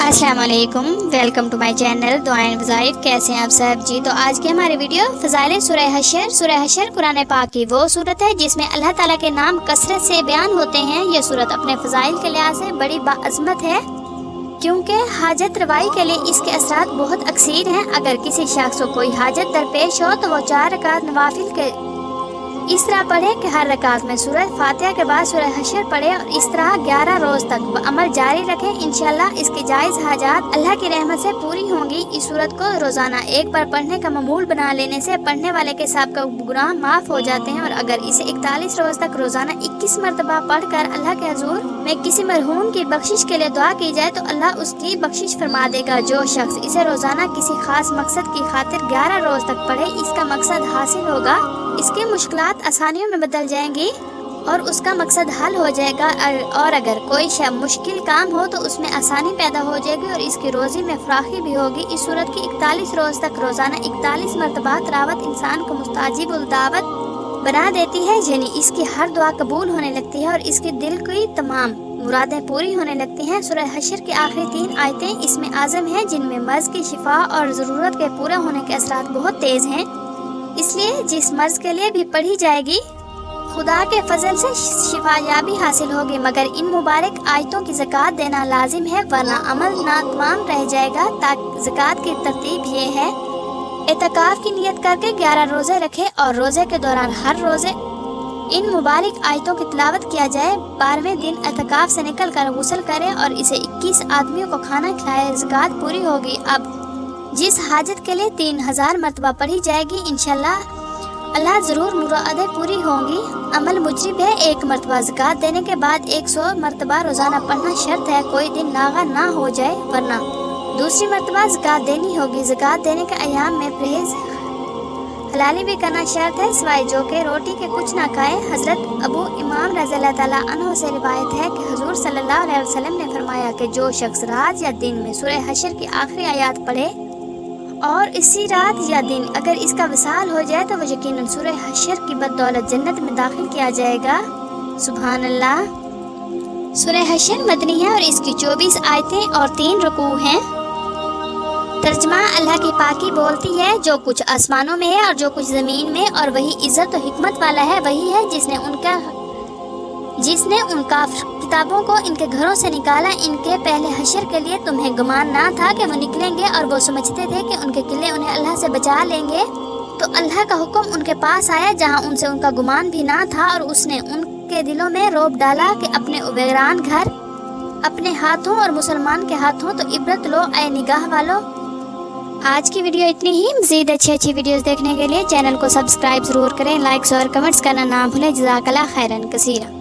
अस्सलाम वालेकुम, welcome to my channel दुआएं वज़ाइफ। कैसे हैं आप सब जी। तो आज की हमारी वीडियो फ़ज़ाइल सूरह हशर। सूरह हशर कुरान पाक की वो सूरत है जिसमें अल्लाह ताला के नाम कसरत से बयान होते हैं। यह सूरत अपने फ़ज़ाइल के लिहाज से बड़ी बाअज़मत है क्योंकि हाजत रवाई के लिए इसके असरात बहुत अक्सीर हैं। अगर किसी शख्स को कोई हाजत दरपेश हो तो वो 4 रकात नवाफिल के इस तरह पढ़े कि हर रकात में सूरह फातिहा के बाद सूरह हशर पढ़े और इस तरह 11 रोज़ तक अमल जारी रखे। इंशाल्लाह इसकी जायज़ हाजात अल्लाह की रहमत से पूरी होंगी। इस सूरत को रोज़ाना एक बार पढ़ने का मामूल बना लेने से पढ़ने वाले के सब का गुनाह माफ़ हो जाते हैं। और अगर इसे 41 रोज़ तक रोज़ाना 21 मरतबा पढ़कर अल्लाह के हुज़ूर में किसी मरहूम की बख्शिश के लिए दुआ की जाए तो अल्लाह उसकी बख्शिश फरमा देगा। जो शख्स इसे रोज़ाना किसी खास मकसद की खातिर 11 रोज़ तक पढ़े इसका मकसद हासिल होगा, इसकी मुश्किलात आसानियों में बदल जाएंगी और उसका मकसद हल हो जाएगा। और अगर कोई मुश्किल काम हो तो उसमें आसानी पैदा हो जाएगी और इसकी रोज़ी में फराखी भी होगी। इस सूरत की 41 रोज़ तक रोज़ाना 41 मरतबा तिलावत इंसान को मुस्ताजिबुल दावत बना देती है, यानी इसकी हर दुआ कबूल होने लगती है और इसके दिल की तमाम मुरादें पूरी होने लगती हैं। सूरह हशर की आखिरी 3 आयतें इसमें आज़म हैं जिनमें मर्ज़ की शिफा और ज़रूरत के पूरा होने के असरात बहुत तेज़ हैं, इसलिए जिस मर्ज़ के लिए भी पढ़ी जाएगी खुदा के फजल से शिफायाबी हासिल होगी। मगर इन मुबारक आयतों की ज़कात देना लाजिम है वरना अमल नातमाम रह जाएगा। ताकि ज़कात की तरतीब ये है, एतकाफ़ की नियत करके 11 रोज़े रखे और रोज़े के दौरान हर रोज़े इन मुबारक आयतों की तिलावत किया जाए। 12वें दिन एतकाफ़ से निकल कर गुस्ल करें और इसे 21 आदमियों को खाना खिलाए, ज़कात पूरी होगी। अब जिस हाजत के लिए 3000 मरतबा पढ़ी जाएगी इंशाल्लाह अल्लाह ज़रूर मुरादें पूरी होंगी। अमल मुजरिब है, 1 मरतबा ज़कात देने के बाद 100 मरतबा रोज़ाना पढ़ना शर्त है, कोई दिन नागा ना हो जाए वरना दूसरी मरतबा ज़कात देनी होगी। ज़कात देने के अयाम में परहेज़ हलाली भी करना शर्त है, सिवाय जो कि रोटी के कुछ ना खाए। हज़रत अबू इमाम रज़ियल्लाहु ताला अन्हु से रिवायत है कि हुज़ूर सल्लल्लाहु अलैहि वसल्लम ने फरमाया कि जो शख्स रात या दिन में सूरह हशर की आखिरी आयत पढ़े और इसी रात या दिन अगर इसका विसाल हो जाए तो वो यकीनन सूरह हशर की बदौलत जन्नत में दाखिल किया जाएगा। सुभान अल्लाह। सूरह हशर मदनी है और इसकी 24 आयतें और 3 रुकू हैं। तर्जमा अल्लाह की पाकी बोलती है, जो कुछ आसमानों में है और जो कुछ ज़मीन में, और वही इज़्ज़त और हिकमत वाला है, वही है जिसने उन किताबों को इनके घरों से निकाला। इनके पहले हशर के लिए तुम्हें गुमान ना था कि वो निकलेंगे और वो समझते थे कि उनके किले उन्हें अल्लाह से बचा लेंगे। तो अल्लाह का हुक्म उनके पास आया जहां उनसे उनका गुमान भी ना था और उसने उनके दिलों में रोब डाला कि अपने वीरान घर अपने हाथों और मुसलमान के हाथों। तो इबरत लो ऐ निगाह वालों। आज की वीडियो इतनी ही। मज़ीद अच्छी वीडियोस देखने के लिए चैनल को सब्सक्राइब ज़रूर करें, लाइक्स और कमेंट्स करना ना भूलें। जज़ाकल्लाह खैरन कसीरा।